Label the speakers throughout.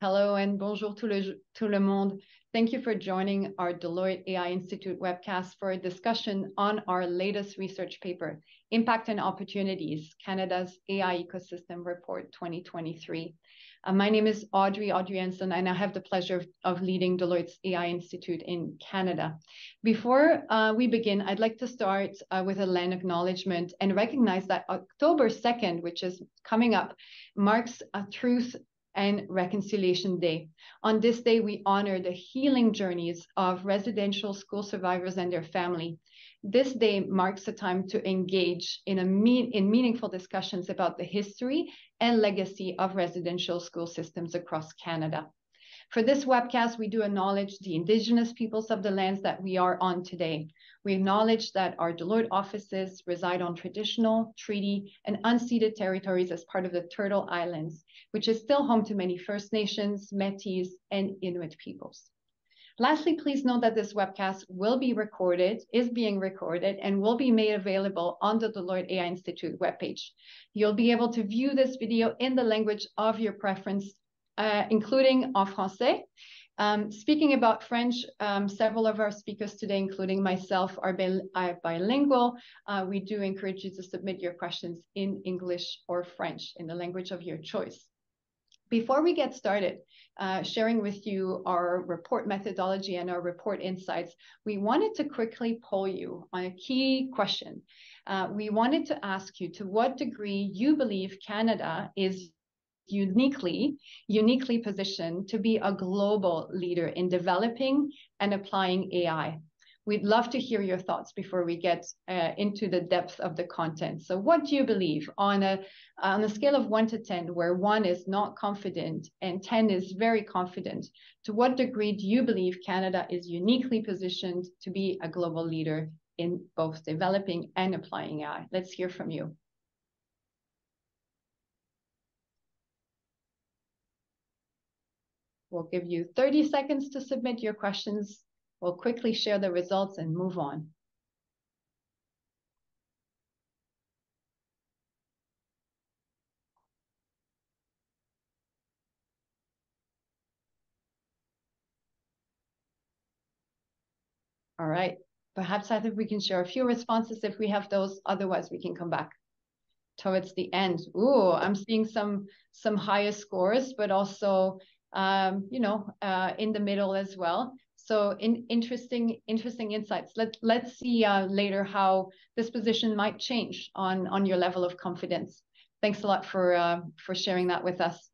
Speaker 1: Hello and bonjour tout le monde. Thank you for joining our Deloitte AI Institute webcast for a discussion on our latest research paper, Impact and Opportunities, Canada's AI Ecosystem Report 2023. My name is Audrey Jensen, and I have the pleasure of leading Deloitte's AI Institute in Canada. Before we begin, I'd like to start with a land acknowledgement and recognize that October 2nd, which is coming up, marks a Truth and Reconciliation Day. On this day, we honor the healing journeys of residential school survivors and their family. This day marks a time to engage in meaningful discussions about the history and legacy of residential school systems across Canada. For this webcast, we do acknowledge the Indigenous peoples of the lands that we are on today. We acknowledge that our Deloitte offices reside on traditional, treaty, and unceded territories as part of the Turtle Islands, which is still home to many First Nations, Métis, and Inuit peoples. Lastly, please note that this webcast is being recorded, and will be made available on the Deloitte AI Institute webpage. You'll be able to view this video in the language of your preference, including en français. Speaking about French, several of our speakers today, including myself, are bilingual. We do encourage you to submit your questions in English or French in the language of your choice. Before we get started, sharing with you our report methodology and our report insights, we wanted to quickly poll you on a key question. We wanted to ask you to what degree you believe Canada is uniquely positioned to be a global leader in developing and applying AI. We'd love to hear your thoughts before we get into the depth of the content. So what do you believe on a scale of 1 to 10, where 1 is not confident and 10 is very confident? To what degree do you believe Canada is uniquely positioned to be a global leader in both developing and applying AI? Let's hear from you. We'll give you 30 seconds to submit your questions. We'll quickly share the results and move on. All right, perhaps I think we can share a few responses if we have those. Otherwise, we can come back towards the end. Ooh, I'm seeing some higher scores, but also, in the middle as well. So interesting insights. Let's see later how this position might change on your level of confidence. Thanks a lot for sharing that with us.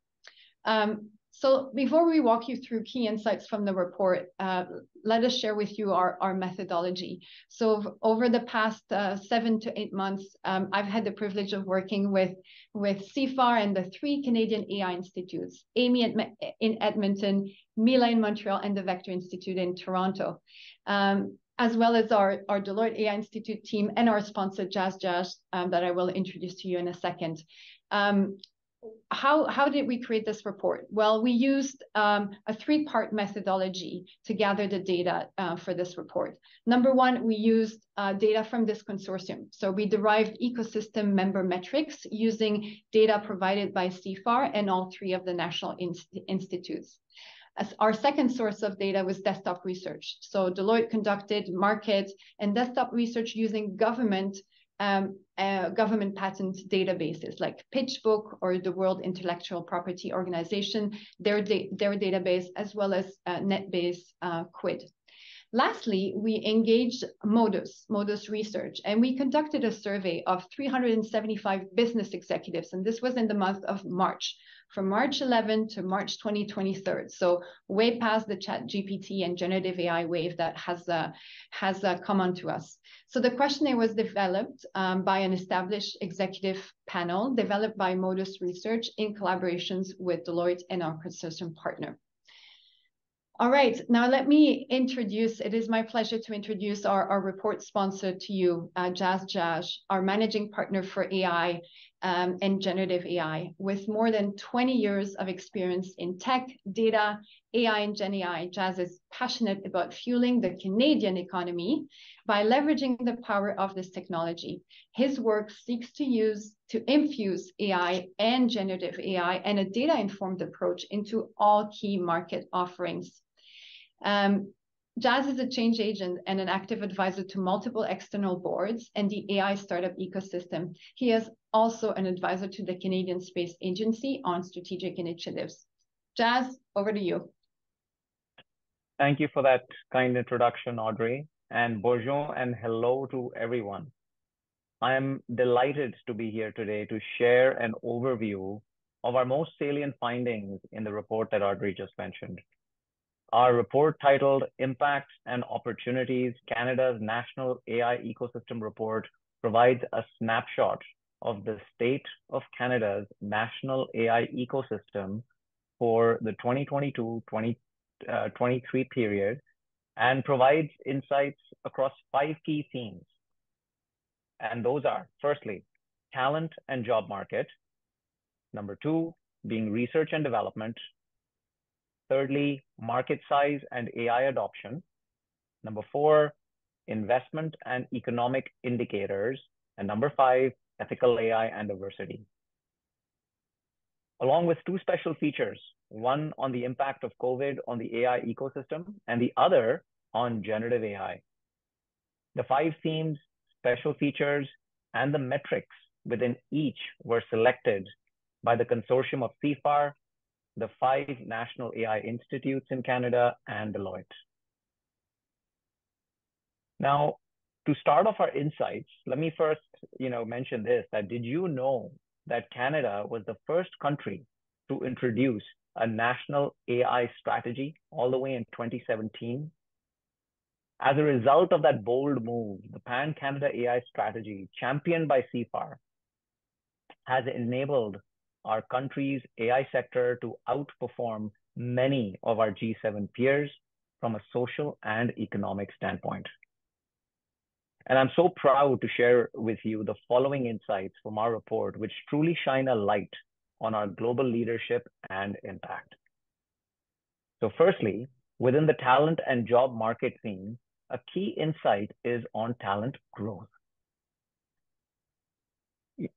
Speaker 1: So before we walk you through key insights from the report, let us share with you our methodology. So over the past 7 to 8 months, I've had the privilege of working with CIFAR and the 3 Canadian AI institutes, AMI in Edmonton, Mila in Montreal, and the Vector Institute in Toronto, as well as our Deloitte AI Institute team and our sponsor, JazzJazz, that I will introduce to you in a second. How did we create this report? Well, we used a 3-part methodology to gather the data for this report. Number 1, we used data from this consortium. So we derived ecosystem member metrics using data provided by CIFAR and all 3 of the national institutes. As our second source of data was desktop research. So Deloitte conducted market and desktop research using government patent databases like PitchBook or the World Intellectual Property Organization, their database, as well as NetBase Quid. Lastly, we engaged Modus Research, and we conducted a survey of 375 business executives, and this was in the month of March, from March 11 to March 2023. So way past the ChatGPT and generative AI wave that has come onto us. So the questionnaire was developed by an established executive panel developed by Modus Research in collaborations with Deloitte and our consortium partner. All right, now let me introduce, it is my pleasure to introduce our report sponsor to you, JazzJazz, our managing partner for AI, and generative AI. With more than 20 years of experience in tech, data, AI, and Gen AI, Jas is passionate about fueling the Canadian economy by leveraging the power of this technology. His work seeks to infuse AI and generative AI and a data-informed approach into all key market offerings. Jas is a change agent and an active advisor to multiple external boards and the AI startup ecosystem. He is also an advisor to the Canadian Space Agency on strategic initiatives. Jas, over to you.
Speaker 2: Thank you for that kind introduction, Audrey, and bonjour and hello to everyone. I am delighted to be here today to share an overview of our most salient findings in the report that Audrey just mentioned. Our report, titled Impact and Opportunities, Canada's National AI Ecosystem Report, provides a snapshot of the state of Canada's national AI ecosystem for the 2022-2023 period and provides insights across 5 key themes. And those are, firstly, talent and job market. Number 2, being research and development. Thirdly, market size and AI adoption. Number 4, investment and economic indicators. And number 5, ethical AI and diversity. Along with 2 special features, one on the impact of COVID on the AI ecosystem and the other on generative AI. The 5 themes, special features, and the metrics within each were selected by the consortium of CIFAR, the 5 national AI institutes in Canada, and Deloitte. Now, to start off our insights, let me first, mention this, that did you know that Canada was the first country to introduce a national AI strategy all the way in 2017? As a result of that bold move, the Pan-Canada AI strategy, championed by CIFAR, has enabled our country's AI sector to outperform many of our G7 peers from a social and economic standpoint. And I'm so proud to share with you the following insights from our report, which truly shine a light on our global leadership and impact. So firstly, within the talent and job market theme, a key insight is on talent growth.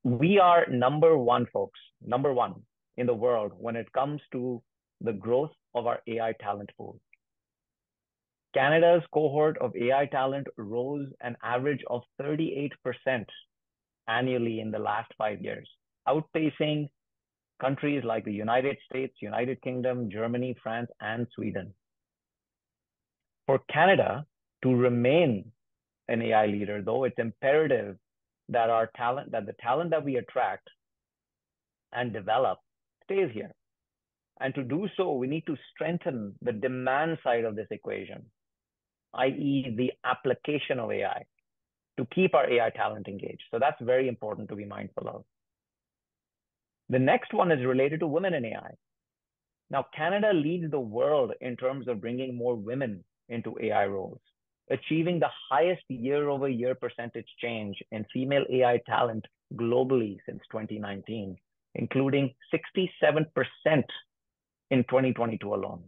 Speaker 2: We are number 1, folks, number 1 in the world when it comes to the growth of our AI talent pool. Canada's cohort of AI talent rose an average of 38% annually in the last 5 years, outpacing countries like the United States, United Kingdom, Germany, France, and Sweden. For Canada to remain an AI leader, though, it's imperative that the talent that we attract and develop stays here. And to do so, we need to strengthen the demand side of this equation, i.e. the application of AI, to keep our AI talent engaged. So that's very important to be mindful of. The next one is related to women in AI. Now, Canada leads the world in terms of bringing more women into AI roles, achieving the highest year-over-year percentage change in female AI talent globally since 2019, including 67% in 2022 alone.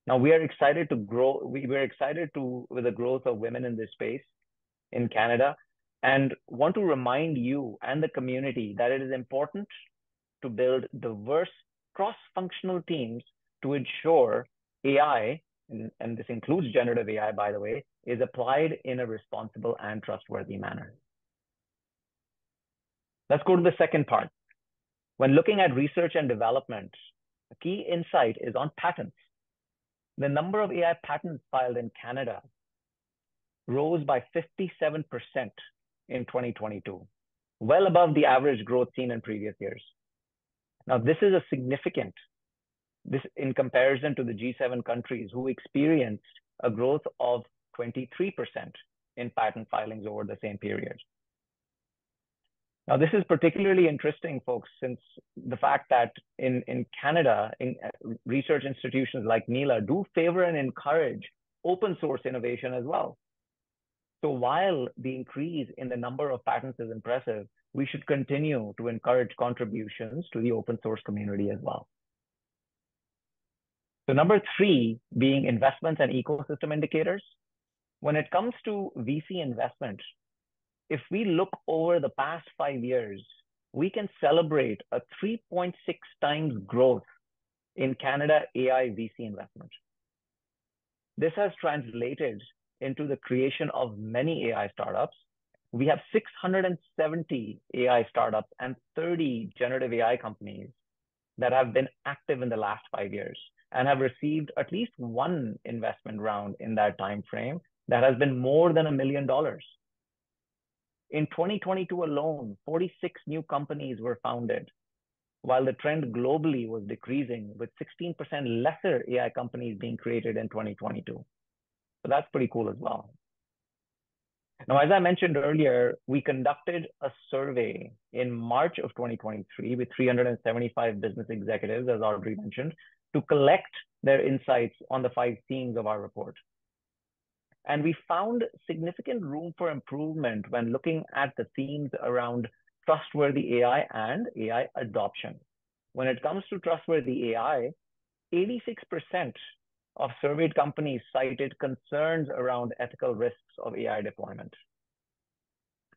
Speaker 2: Now, we are excited to grow. We're excited with the growth of women in this space in Canada, and want to remind you and the community that it is important to build diverse cross-functional teams to ensure AI, and this includes generative AI, by the way, is applied in a responsible and trustworthy manner. Let's go to the second part. When looking at research and development, a key insight is on patents. The number of AI patents filed in Canada rose by 57% in 2022, well above the average growth seen in previous years. Now, this is in comparison to the G7 countries who experienced a growth of 23% in patent filings over the same period. Now, this is particularly interesting, folks, since the fact that in Canada, research institutions like NELA do favor and encourage open source innovation as well. So while the increase in the number of patents is impressive, we should continue to encourage contributions to the open source community as well. So number 3 being investments and ecosystem indicators. When it comes to VC investment, if we look over the past 5 years, we can celebrate a 3.6 times growth in Canada AI VC investment. This has translated into the creation of many AI startups. We have 670 AI startups and 30 generative AI companies that have been active in the last 5 years and have received at least one investment round in that time frame that has been more than $1 million. In 2022 alone, 46 new companies were founded, while the trend globally was decreasing, with 16% lesser AI companies being created in 2022. So that's pretty cool as well. Now, as I mentioned earlier, we conducted a survey in March of 2023 with 375 business executives, as Audrey mentioned, to collect their insights on the 5 themes of our report. And we found significant room for improvement when looking at the themes around trustworthy AI and AI adoption. When it comes to trustworthy AI, 86% of surveyed companies cited concerns around ethical risks of AI deployment.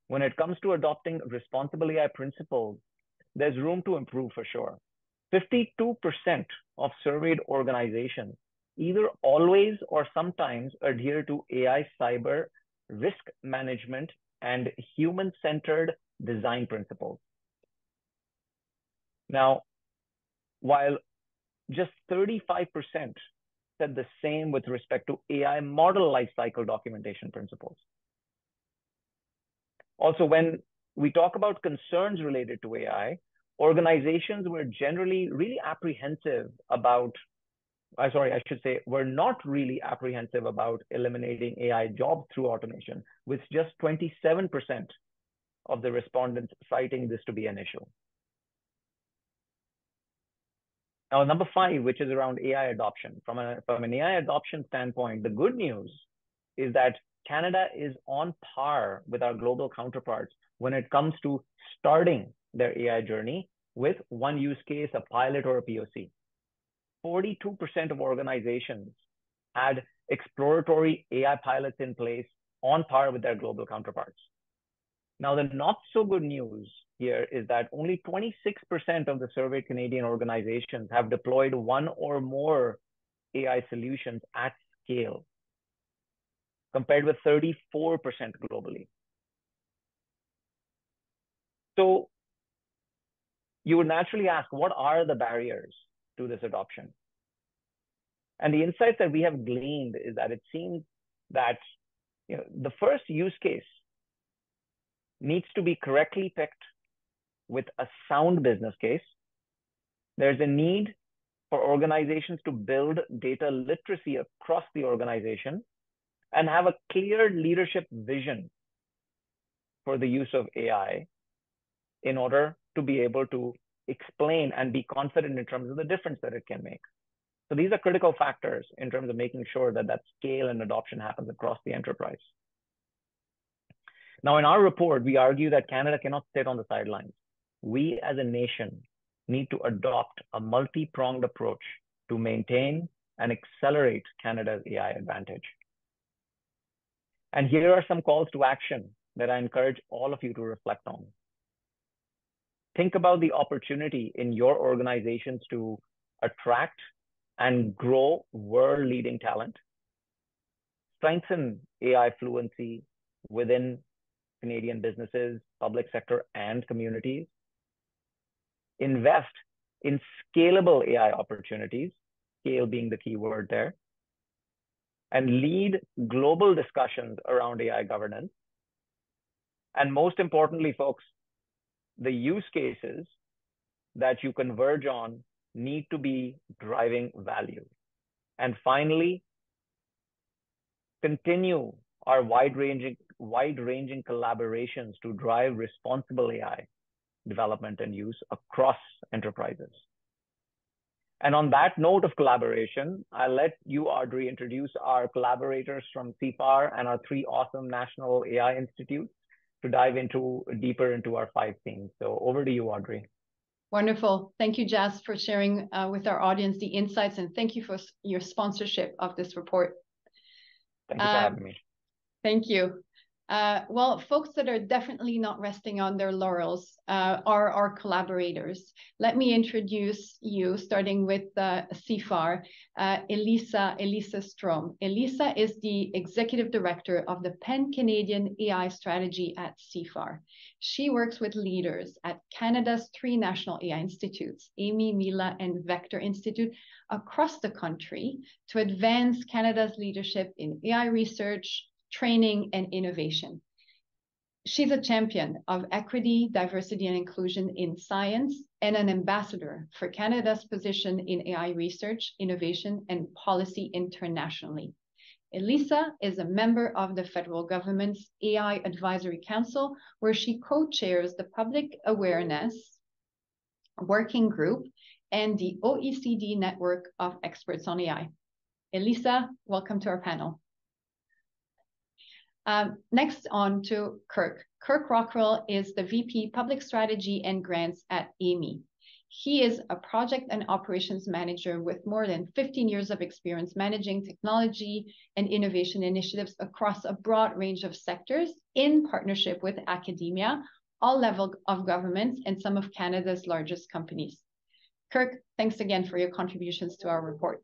Speaker 2: When it comes to adopting responsible AI principles, there's room to improve for sure. 52% of surveyed organizations either always or sometimes adhere to AI cyber risk management and human-centered design principles. Now, while just 35% said the same with respect to AI model lifecycle documentation principles. Also, when we talk about concerns related to AI, organizations were generally really apprehensive about, were not really apprehensive about eliminating AI jobs through automation, with just 27% of the respondents citing this to be an issue. Now, number 5, which is around AI adoption. From an AI adoption standpoint, the good news is that Canada is on par with our global counterparts when it comes to starting their AI journey with one use case, a pilot or a POC. 42% of organizations had exploratory AI pilots in place on par with their global counterparts. Now, the not so good news here is that only 26% of the surveyed Canadian organizations have deployed one or more AI solutions at scale, compared with 34% globally. So you would naturally ask, what are the barriers to this adoption? And the insights that we have gleaned is that it seems that the first use case needs to be correctly picked with a sound business case. There's a need for organizations to build data literacy across the organization and have a clear leadership vision for the use of AI in order to be able to explain and be confident in terms of the difference that it can make. So these are critical factors in terms of making sure that that scale and adoption happens across the enterprise. Now, in our report, we argue that Canada cannot sit on the sidelines. We as a nation need to adopt a multi-pronged approach to maintain and accelerate Canada's AI advantage. And here are some calls to action that I encourage all of you to reflect on. Think about the opportunity in your organizations to attract and grow world-leading talent, strengthen AI fluency within Canadian businesses, public sector, and communities, invest in scalable AI opportunities, scale being the key word there, and lead global discussions around AI governance. And most importantly, folks, the use cases that you converge on need to be driving value. And finally, continue our wide-ranging collaborations to drive responsible AI development and use across enterprises. And on that note of collaboration, I'll let you, Audrey, introduce our collaborators from CIFAR and our 3 awesome national AI institutes to dive deeper into our 5 themes. So over to you, Audrey.
Speaker 1: Wonderful. Thank you, Jas, for sharing with our audience the insights, and thank you for your sponsorship of this report.
Speaker 2: Thank you for having me.
Speaker 1: Thank you. Well, folks that are definitely not resting on their laurels are our collaborators. Let me introduce you, starting with CIFAR, Elisa Strom. Elisa is the Executive Director of the Pan-Canadian AI Strategy at CIFAR. She works with leaders at Canada's 3 national AI institutes, AIMI, Mila, and Vector Institute, across the country to advance Canada's leadership in AI research, training, and innovation. She's a champion of equity, diversity, and inclusion in science and an ambassador for Canada's position in AI research, innovation, and policy internationally. Elisa is a member of the federal government's AI Advisory Council, where she co-chairs the Public Awareness Working Group and the OECD Network of Experts on AI. Elisa, welcome to our panel. Next on to Kirk. Kirk Rockrell is the VP Public Strategy and Grants at AIMI. He is a project and operations manager with more than 15 years of experience managing technology and innovation initiatives across a broad range of sectors in partnership with academia, all levels of governments, and some of Canada's largest companies. Kirk, thanks again for your contributions to our report.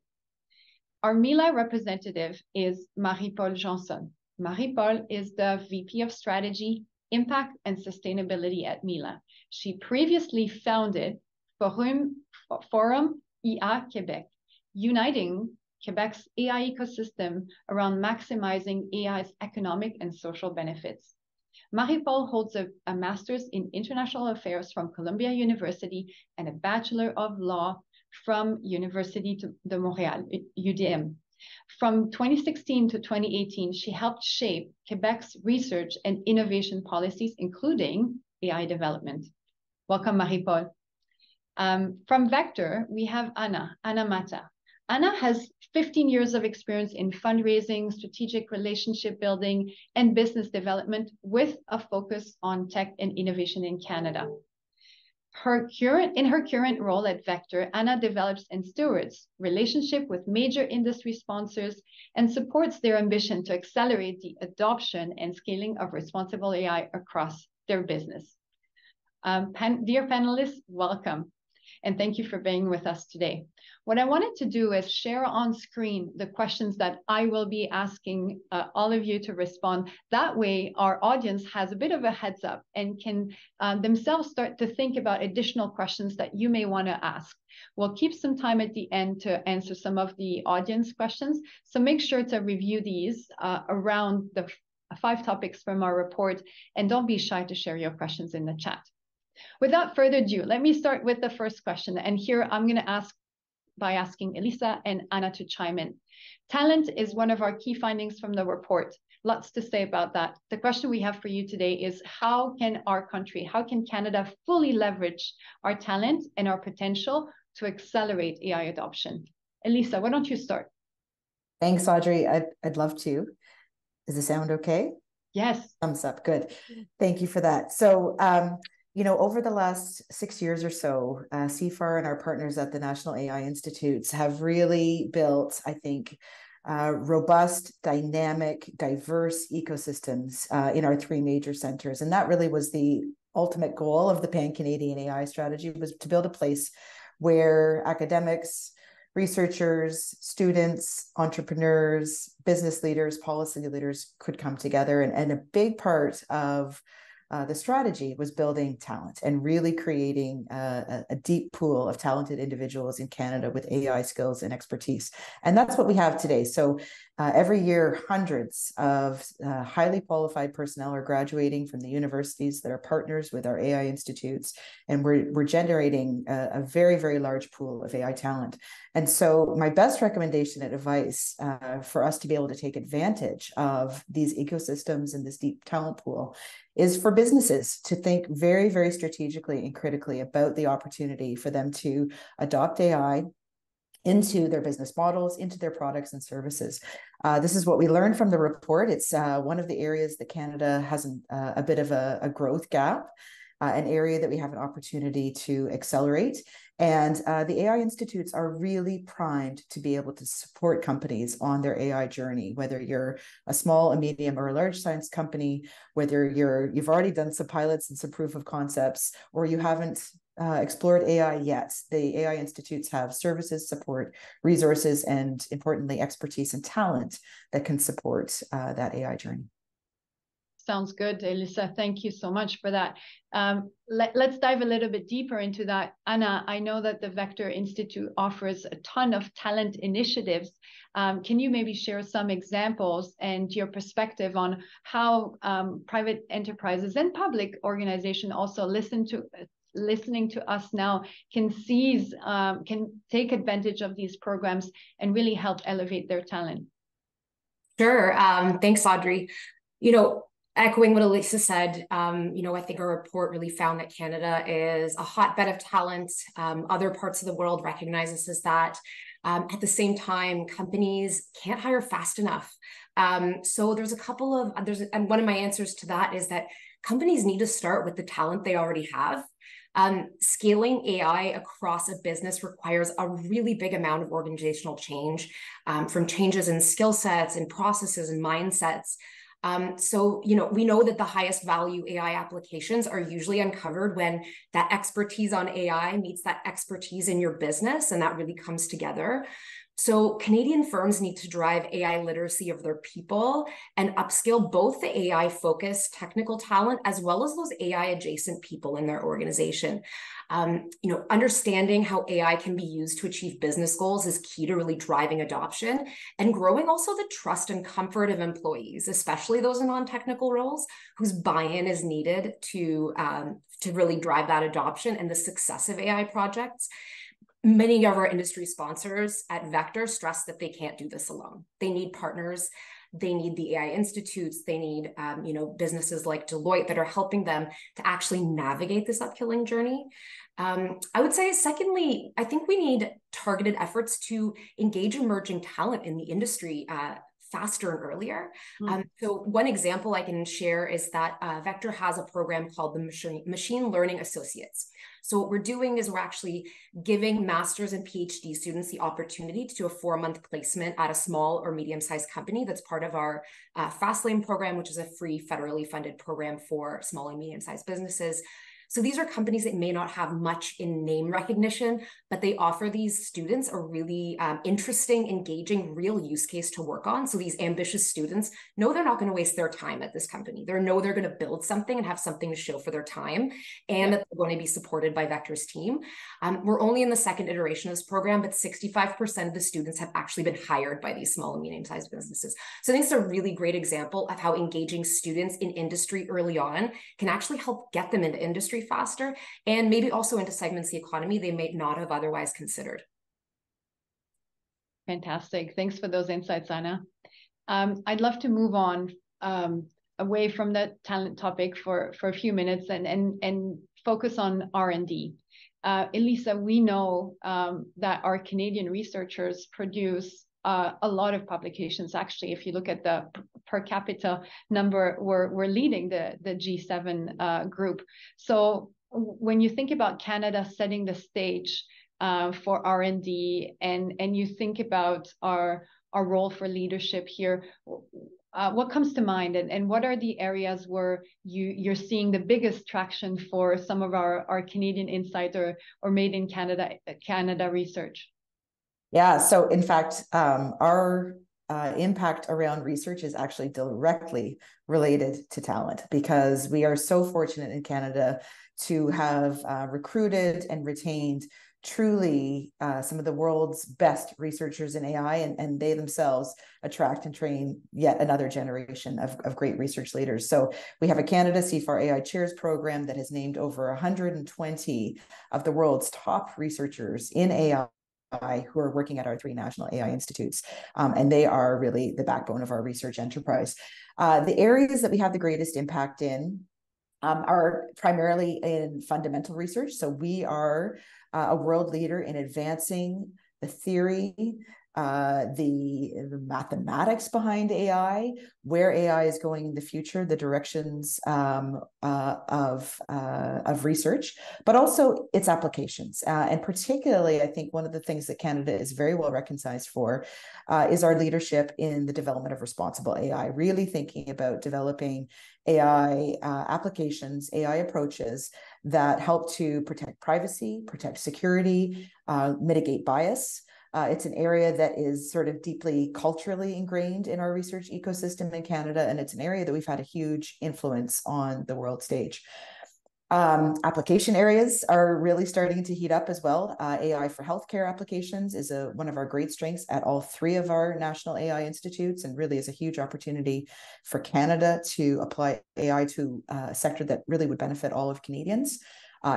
Speaker 1: Our Mila representative is Marie-Paule Janson. Marie-Paule is the VP of Strategy, Impact, and Sustainability at Mila. She previously founded Forum IA Québec, uniting Quebec's AI ecosystem around maximizing AI's economic and social benefits. Marie-Paule holds a master's in international affairs from Columbia University and a Bachelor of Law from Université de Montréal, UDM. From 2016 to 2018, she helped shape Quebec's research and innovation policies, including AI development. Welcome, Marie-Paule. From Vector, we have Anna Mata. Anna has 15 years of experience in fundraising, strategic relationship building, and business development with a focus on tech and innovation in Canada. In her current role at Vector, Anna develops and stewards relationship with major industry sponsors and supports their ambition to accelerate the adoption and scaling of responsible AI across their business. Dear panelists, welcome, and thank you for being with us today. What I wanted to do is share on screen the questions that I will be asking all of you to respond. That way, our audience has a bit of a heads up and can themselves start to think about additional questions that you may want to ask. We'll keep some time at the end to answer some of the audience questions. So make sure to review these around the 5 topics from our report, and don't be shy to share your questions in the chat. Without further ado, let me start with the first question. And here I'm going to ask by asking Elisa and Anna to chime in. Talent is one of our key findings from the report. Lots to say about that. The question we have for you today is how can our country, how can Canada fully leverage our talent and our potential to accelerate AI adoption? Elisa, why don't you start?
Speaker 3: Thanks, Audrey. I'd love to. Does the sound okay?
Speaker 1: Yes.
Speaker 3: Thumbs up. Good. Thank you for that. So, over the last 6 years or so, CIFAR and our partners at the National AI Institutes have really built, I think, robust, dynamic, diverse ecosystems in our 3 major centers. And that really was the ultimate goal of the Pan-Canadian AI strategy, was to build a place where academics, researchers, students, entrepreneurs, business leaders, policy leaders could come together. And a big part of the strategy was building talent and really creating a deep pool of talented individuals in Canada with AI skills and expertise. And that's what we have today. So every year, hundreds of highly qualified personnel are graduating from the universities that are partners with our AI institutes. And we're generating a very, very large pool of AI talent. And so my best recommendation and advice for us to be able to take advantage of these ecosystems and this deep talent pool is for businesses to think very, very strategically and critically about the opportunity for them to adopt AI into their business models, into their products and services. This is what we learned from the report. It's one of the areas that Canada has a bit of a growth gap, an area that we have an opportunity to accelerate. And the AI institutes are really primed to be able to support companies on their AI journey, whether you're a small, a medium, or a large science company, whether you've already done some pilots and some proof of concepts, or you haven't explored AI yet. The AI institutes have services, support, resources, and importantly, expertise and talent that can support that AI journey.
Speaker 1: Sounds good, Elisa. Thank you so much for that. Let's dive a little bit deeper into that. Anna, I know that the Vector Institute offers a ton of talent initiatives. Can you maybe share some examples and your perspective on how private enterprises and public organizations also listening to us now can take advantage of these programs and really help elevate their talent?
Speaker 4: Sure. Thanks, Audrey. Echoing what Elisa said, I think our report really found that Canada is a hotbed of talent. Other parts of the world recognize us as that. At the same time, companies can't hire fast enough. So and one of my answers to that is that companies need to start with the talent they already have. Scaling AI across a business requires a really big amount of organizational change, from changes in skill sets and processes and mindsets. So, we know that the highest value AI applications are usually uncovered when that expertise on AI meets that expertise in your business, and that really comes together. So Canadian firms need to drive AI literacy of their people and upskill both the AI-focused technical talent as well as those AI-adjacent people in their organization. Understanding how AI can be used to achieve business goals is key to really driving adoption and growing also the trust and comfort of employees, especially those in non-technical roles whose buy-in is needed to really drive that adoption and the success of AI projects. Many of our industry sponsors at Vector stress that they can't do this alone. They need partners. They need the AI institutes. They need, businesses like Deloitte that are helping them to actually navigate this upskilling journey. I would say, secondly, I think we need targeted efforts to engage emerging talent in the industry faster and earlier. So one example I can share is that Vector has a program called the Machine Learning Associates. So what we're doing is we're actually giving master's and PhD students the opportunity to do a 4-month placement at a small or medium-sized company that's part of our FastLane program, which is a free federally funded program for small and medium-sized businesses. So these are companies that may not have much in name recognition, but they offer these students a really interesting, engaging, real use case to work on. So these ambitious students know they're not going to waste their time at this company. They know they're going to build something and have something to show for their time, and that they're going to be supported by Vector's team. We're only in the second iteration of this program, but 65% of the students have actually been hired by these small and medium-sized businesses. So I think it's a really great example of how engaging students in industry early on can actually help get them into industry faster and maybe also into segments of the economy they may not have otherwise considered.
Speaker 1: Fantastic. Thanks for those insights, Anna. I'd love to move on away from the talent topic for a few minutes and focus on R&D. Elisa, we know that our Canadian researchers produce a lot of publications. Actually, if you look at the per capita number, we're leading the G7 group. So when you think about Canada setting the stage for R&D and you think about our role for leadership here, what comes to mind, and what are the areas where you're seeing the biggest traction for some of our Canadian insight or made in Canada research?
Speaker 3: Yeah, so in fact, our impact around research is actually directly related to talent, because we are so fortunate in Canada to have recruited and retained truly some of the world's best researchers in AI, and they themselves attract and train yet another generation of great research leaders. So we have a Canada CFAR AI Chairs program that has named over 120 of the world's top researchers in AI who are working at our 3 national AI institutes. And they are really the backbone of our research enterprise. The areas that we have the greatest impact in are primarily in fundamental research. So we are a world leader in advancing the theory, the mathematics behind AI, where AI is going in the future, the directions of research, but also its applications. And particularly, I think one of the things that Canada is very well recognized for is our leadership in the development of responsible AI, really thinking about developing AI applications, AI approaches that help to protect privacy, protect security, mitigate bias. It's an area that is sort of deeply culturally ingrained in our research ecosystem in Canada, and it's an area that we've had a huge influence on the world stage. Application areas are really starting to heat up as well. AI for healthcare applications is one of our great strengths at all three of our national AI institutes, and really is a huge opportunity for Canada to apply AI to a sector that really would benefit all of Canadians.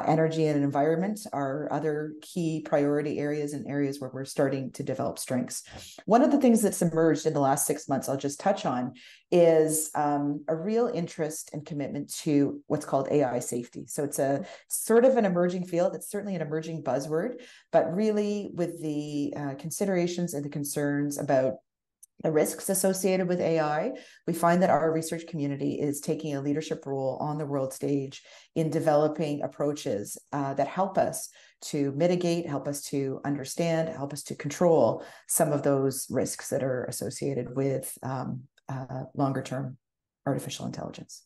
Speaker 3: Energy and environment are other key priority areas and areas where we're starting to develop strengths. One of the things that's emerged in the last 6 months, I'll just touch on, is a real interest and commitment to what's called AI safety. So it's a sort of an emerging field. It's certainly an emerging buzzword, but really with the considerations and the concerns about the risks associated with AI, we find that our research community is taking a leadership role on the world stage in developing approaches that help us to mitigate, help us to understand, help us to control some of those risks that are associated with longer-term artificial intelligence.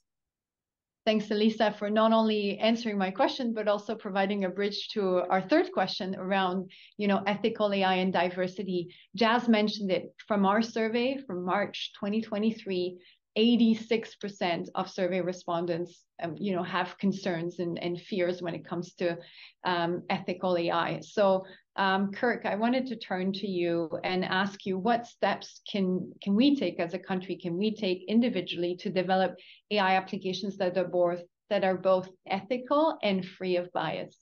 Speaker 1: Thanks, Elisa, for not only answering my question, but also providing a bridge to our third question around, ethical AI and diversity. Jas mentioned it. From our survey from March 2023, 86% of survey respondents, have concerns and fears when it comes to ethical AI. So, Kirk, I wanted to turn to you and ask you, what steps can we take as a country, can we take individually to develop AI applications that are both ethical and free of bias?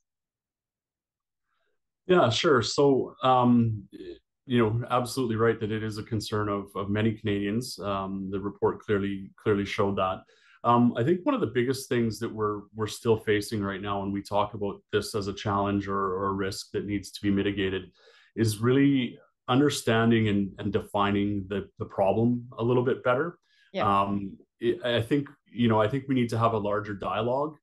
Speaker 5: Yeah, sure. So, absolutely right that it is a concern of many Canadians. The report clearly showed that. I think one of the biggest things that we're still facing right now when we talk about this as a challenge or a risk that needs to be mitigated is really understanding and defining the problem a little bit better. Yeah. I think we need to have a larger dialogue.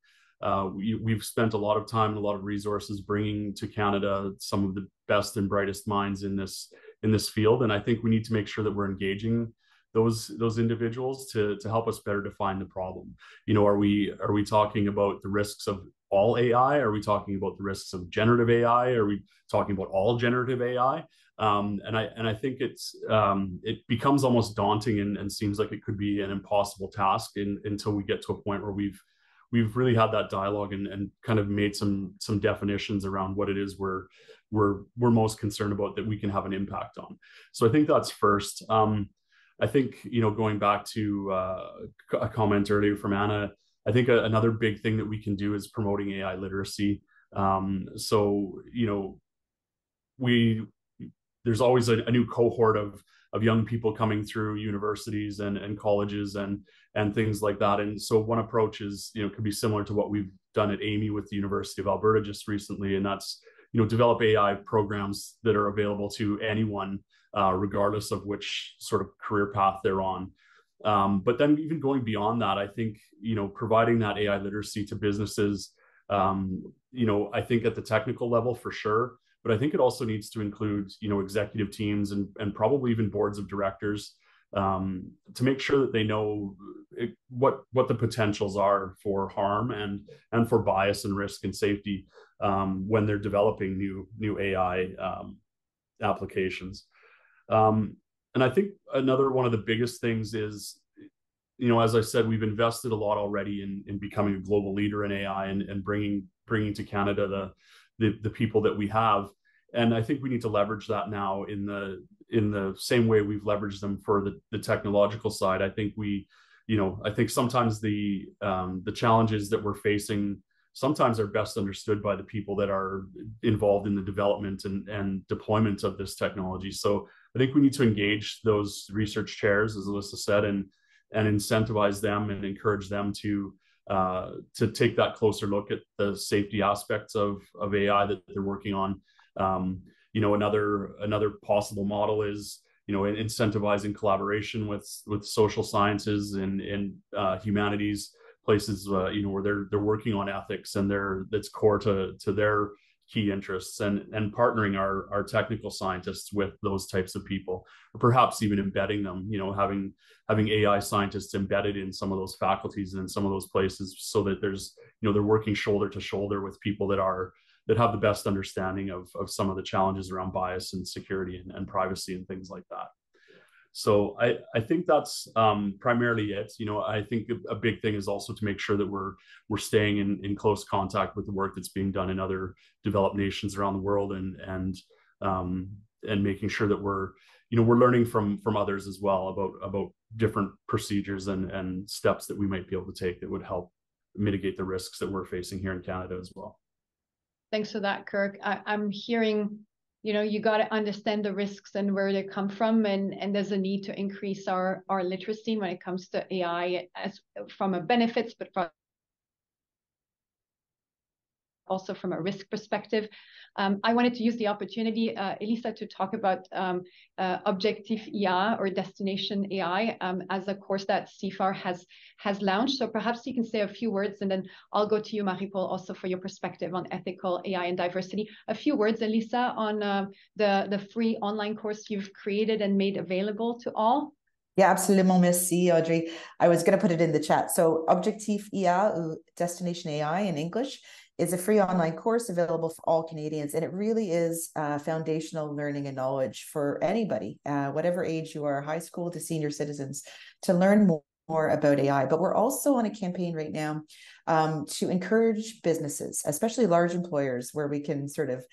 Speaker 5: We've spent a lot of time and a lot of resources bringing to Canada some of the best and brightest minds in this field, and I think we need to make sure that we're engaging those individuals to help us better define the problem. Are we talking about the risks of all AI? Are we talking about the risks of generative AI? Are we talking about all generative AI? And I think it becomes almost daunting and seems like it could be an impossible task until we get to a point where we've really had that dialogue and kind of made some definitions around what it is we're most concerned about that we can have an impact on. So I think that's first. I think, going back to a comment earlier from Anna, I think another big thing that we can do is promoting AI literacy. So, there's always a new cohort of young people coming through universities and colleges and things like that. And so one approach is, could be similar to what we've done at AMI with the University of Alberta just recently. And that's, develop AI programs that are available to anyone, regardless of which sort of career path they're on. But then even going beyond that, I think, providing that AI literacy to businesses, I think at the technical level for sure, but I think it also needs to include, executive teams and probably even boards of directors, to make sure that they know what the potentials are for harm and for bias and risk and safety when they're developing new AI applications. And I think another one of the biggest things is, as I said, we've invested a lot already in becoming a global leader in AI and bringing to Canada the people that we have. And I think we need to leverage that now in the same way we've leveraged them for the technological side. I think I think sometimes the challenges that we're facing sometimes are best understood by the people that are involved in the development and deployment of this technology. So I think we need to engage those research chairs, as Alyssa said, and incentivize them and encourage them to take that closer look at the safety aspects of AI that they're working on. Another possible model is, incentivizing collaboration with social sciences and humanities places, where they're working on ethics and that's core to their key interests, and partnering our technical scientists with those types of people, or perhaps even embedding them, having AI scientists embedded in some of those faculties and in some of those places, so that there's, they're working shoulder to shoulder with people that have the best understanding of some of the challenges around bias and security and privacy and things like that. So I think that's primarily it. I think a big thing is also to make sure that we're staying in close contact with the work that's being done in other developed nations around the world, and making sure that we're learning from others as well about different procedures and steps that we might be able to take that would help mitigate the risks that we're facing here in Canada as well.
Speaker 1: Thanks for that, Kirk. I'm hearing, you got to understand the risks and where they come from, and there's a need to increase our literacy when it comes to AI, as from a benefits, but also from a risk perspective. I wanted to use the opportunity, Elisa, to talk about Objectif IA, or Destination AI, as a course that CIFAR has launched. So perhaps you can say a few words, and then I'll go to you, Marie-Paule, also for your perspective on ethical AI and diversity. A few words, Elisa, on the free online course you've created and made available to all.
Speaker 3: Yeah, absolument. Merci, Audrey. I was going to put it in the chat. So Objectif IA, ou Destination AI in English, is a free online course available for all Canadians. And it really is foundational learning and knowledge for anybody, whatever age you are, high school to senior citizens, to learn more about AI. But we're also on a campaign right now to encourage businesses, especially large employers, where we can sort of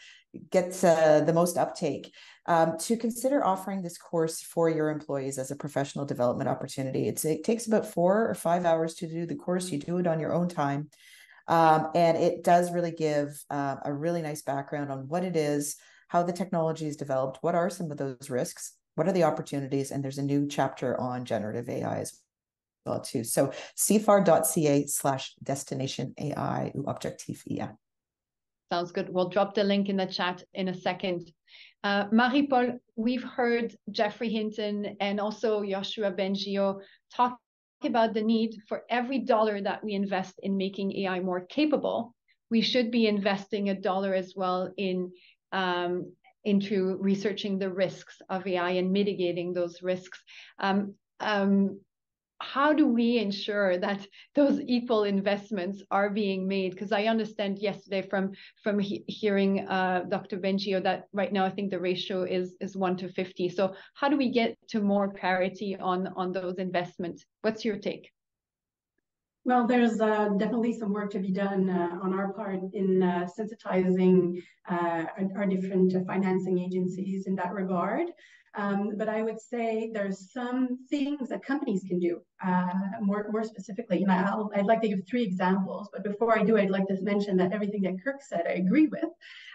Speaker 3: get the most uptake, to consider offering this course for your employees as a professional development opportunity. It takes about 4 or 5 hours to do the course. You do it on your own time. And it does really give a really nice background on what it is, how the technology is developed, what are some of those risks, what are the opportunities, and there's a new chapter on generative AI as well too. So cifar.ca/destination AI ou Objectif IA.
Speaker 1: Sounds good. We'll drop the link in the chat in a second. Marie-Paule, we've heard Geoffrey Hinton and also Yoshua Bengio talk about the need for every dollar that we invest in making AI more capable, we should be investing $1 as well into researching the risks of AI and mitigating those risks. How do we ensure that those equal investments are being made? Because I understand yesterday from hearing Dr. Bengio that right now I think the ratio is 1 to 50. So how do we get to more clarity on those investments? What's your take?
Speaker 6: Well, there's definitely some work to be done on our part in sensitizing our different financing agencies in that regard. But I would say there's some things that companies can do more specifically. And I'd like to give 3 examples. But before I do, I'd like to mention that everything that Kirk said, I agree with.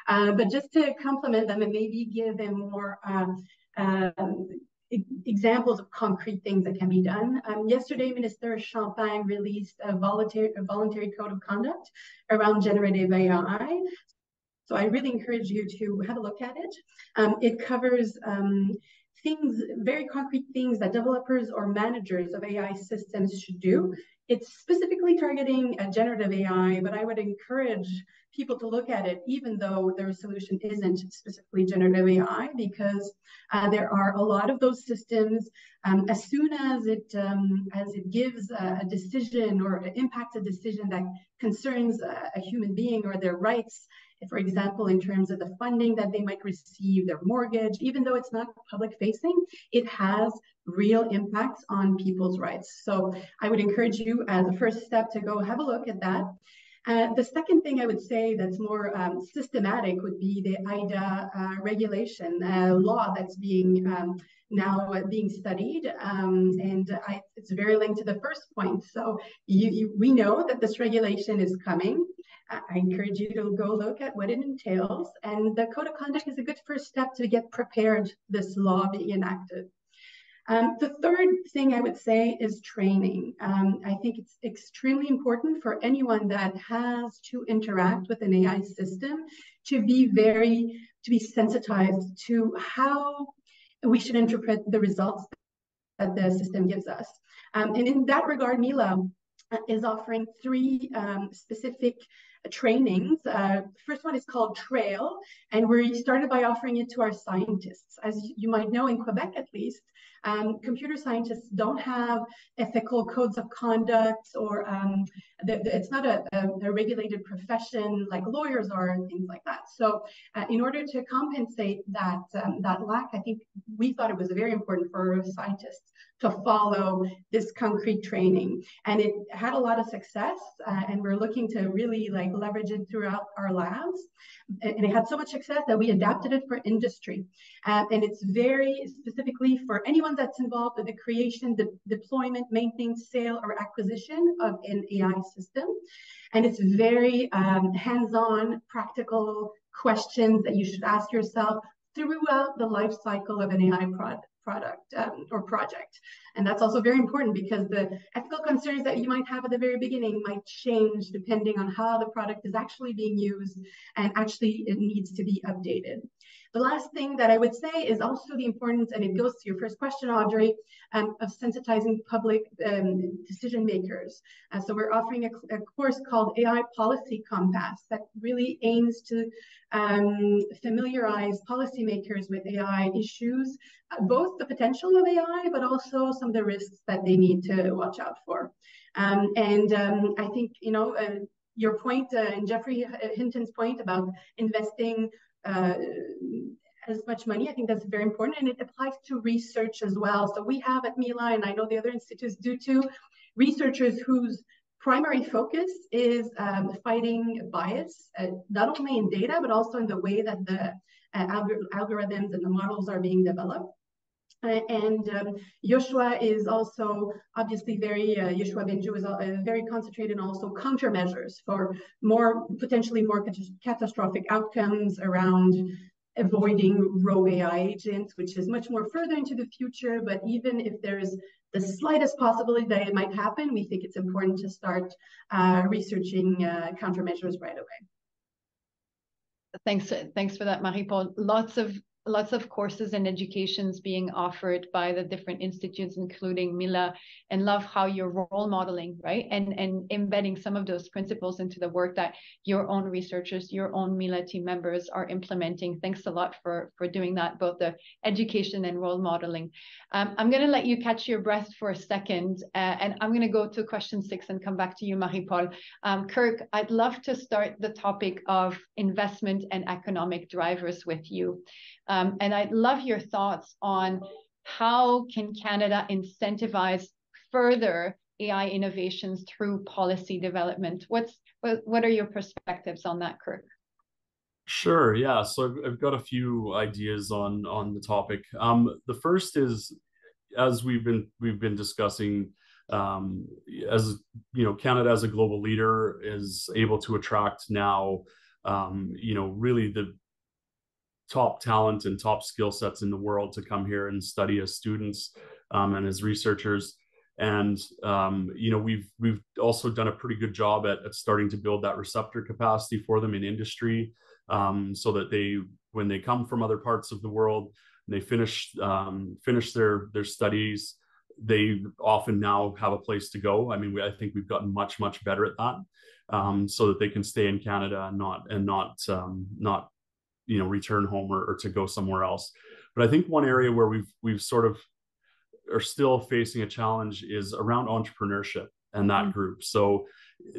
Speaker 6: But just to complement them and maybe give them more examples of concrete things that can be done. Yesterday, Minister Champagne released a voluntary code of conduct around generative AI. So I really encourage you to have a look at it. It covers things, very concrete things that developers or managers of AI systems should do. It's specifically targeting generative AI, but I would encourage people to look at it, even though their solution isn't specifically generative AI, because there are a lot of those systems. As soon as it gives a decision or impacts a decision that concerns a human being or their rights, for example, in terms of the funding that they might receive, their mortgage, even though it's not public facing, it has real impacts on people's rights. So I would encourage you as a first step to go have a look at that. The second thing I would say that's more systematic would be the IDA regulation law that's being now being studied, and it's very linked to the first point. So we know that this regulation is coming. I encourage you to go look at what it entails, and the Code of Conduct is a good first step to get prepared this law being enacted. The third thing I would say is training. I think it's extremely important for anyone that has to interact with an AI system to to be sensitized to how we should interpret the results that the system gives us. And in that regard, Mila is offering 3 specific trainings. First one is called Trail, and we started by offering it to our scientists. As you might know, in Quebec at least, computer scientists don't have ethical codes of conduct, or it's not a regulated profession like lawyers are and things like that. So in order to compensate that, that lack, I think we thought it was very important for scientists to follow this concrete training. And it had a lot of success, and we're looking to really like leverage it throughout our labs. And it had so much success that we adapted it for industry. And it's very specifically for anyone that's involved in the creation, the deployment, maintenance, sale, or acquisition of an AI system. And it's very hands-on, practical questions that you should ask yourself throughout the life cycle of an AI product or project. And that's also very important because the ethical concerns that you might have at the very beginning might change depending on how the product is actually being used, and actually it needs to be updated. The last thing that I would say is also the importance, and it goes to your first question, Audrey, of sensitizing public decision makers. So we're offering a course called AI Policy Compass that really aims to familiarize policymakers with AI issues, both the potential of AI, but also some of the risks that they need to watch out for. I think, you know, your point and Jeffrey Hinton's point about investing as much money, I think that's very important, and it applies to research as well. So we have at Mila, and I know the other institutes do too, researchers whose primary focus is fighting bias, not only in data, but also in the way that the algorithms and the models are being developed. Yoshua is also obviously Yoshua Benju is very concentrated on also countermeasures for potentially more catastrophic outcomes around avoiding rogue AI agents, which is much more further into the future. But even if there is the slightest possibility that it might happen, we think it's important to start researching countermeasures right away.
Speaker 1: Thanks for that, Marie-Paule. Lots of courses and educations being offered by the different institutes, including Mila, and love how you're role modeling, right? And embedding some of those principles into the work that your own researchers, your own Mila team members are implementing. Thanks a lot for doing that, both the education and role modeling. I'm going to let you catch your breath for a second, and I'm going to go to question 6 and come back to you, Marie-Paule. Kirk, I'd love to start the topic of investment and economic drivers with you. And I'd love your thoughts on how can Canada incentivize further AI innovations through policy development? What are your perspectives on that, Kirk?
Speaker 5: Sure, yeah. So I've got a few ideas on the topic. The first is, as we've been discussing, as you know, Canada as a global leader is able to attract now, you know, really the top talent and top skill sets in the world to come here and study as students and as researchers. And you know, we've also done a pretty good job at starting to build that receptor capacity for them in industry, so that when they come from other parts of the world and they finish their studies, they often now have a place to go. I mean, I think we've gotten much better at that, so that they can stay in Canada and not you know, return home or to go somewhere else. But I think one area where we've sort of are still facing a challenge is around entrepreneurship and that group. So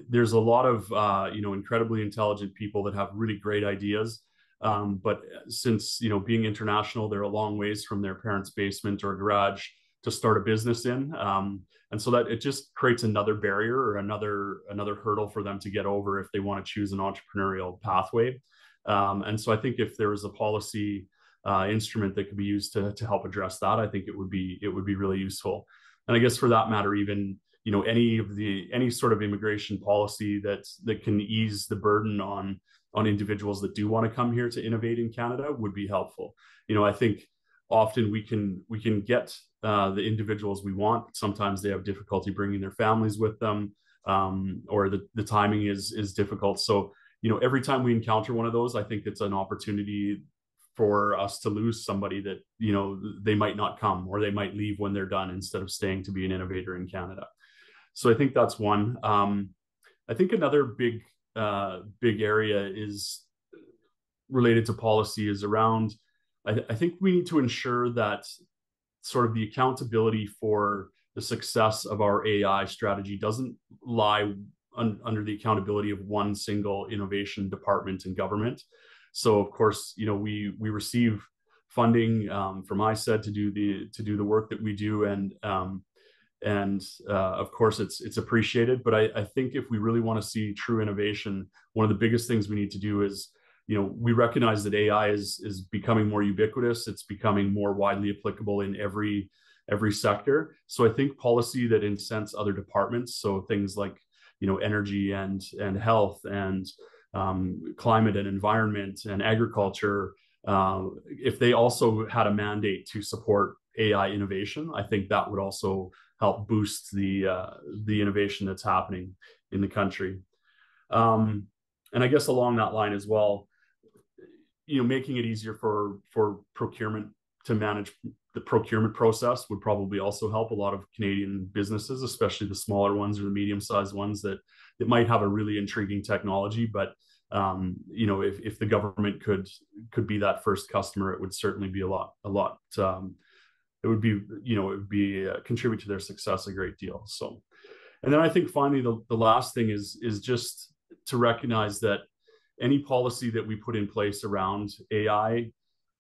Speaker 5: there's a lot of you know, incredibly intelligent people that have really great ideas, but since, you know, being international, they're a long ways from their parents' basement or garage to start a business in, and so that it just creates another barrier or another hurdle for them to get over if they want to choose an entrepreneurial pathway. And so I think if there was a policy instrument that could be used to help address that, I think it would be really useful. And I guess for that matter, even, you know, any sort of immigration policy that can ease the burden on individuals that do want to come here to innovate in Canada would be helpful. You know, I think often we can get the individuals we want, but sometimes they have difficulty bringing their families with them, or the timing is difficult. So, you know, every time we encounter one of those, I think it's an opportunity for us to lose somebody that, you know, they might not come, or they might leave when they're done instead of staying to be an innovator in Canada. So I think that's one. I think another big area is related to policy is around, I think we need to ensure that sort of the accountability for the success of our AI strategy doesn't lie under the accountability of one single innovation department in government. So of course, you know, we receive funding from ISED to do the work that we do, and of course it's appreciated. But I think if we really want to see true innovation, one of the biggest things we need to do is, you know, we recognize that AI is becoming more ubiquitous. It's becoming more widely applicable in every sector. So I think policy that incents other departments, so things like, you know, energy and health and climate and environment and agriculture, if they also had a mandate to support AI innovation, I think that would also help boost the innovation that's happening in the country. And I guess along that line as well, you know, making it easier for procurement to manage the procurement process would probably also help a lot of Canadian businesses, especially the smaller ones or the medium-sized ones that might have a really intriguing technology. But you know, if the government could be that first customer, it would certainly be a lot. It would be, you know, it would be contribute to their success a great deal. So, and then I think finally the last thing is just to recognize that any policy that we put in place around AI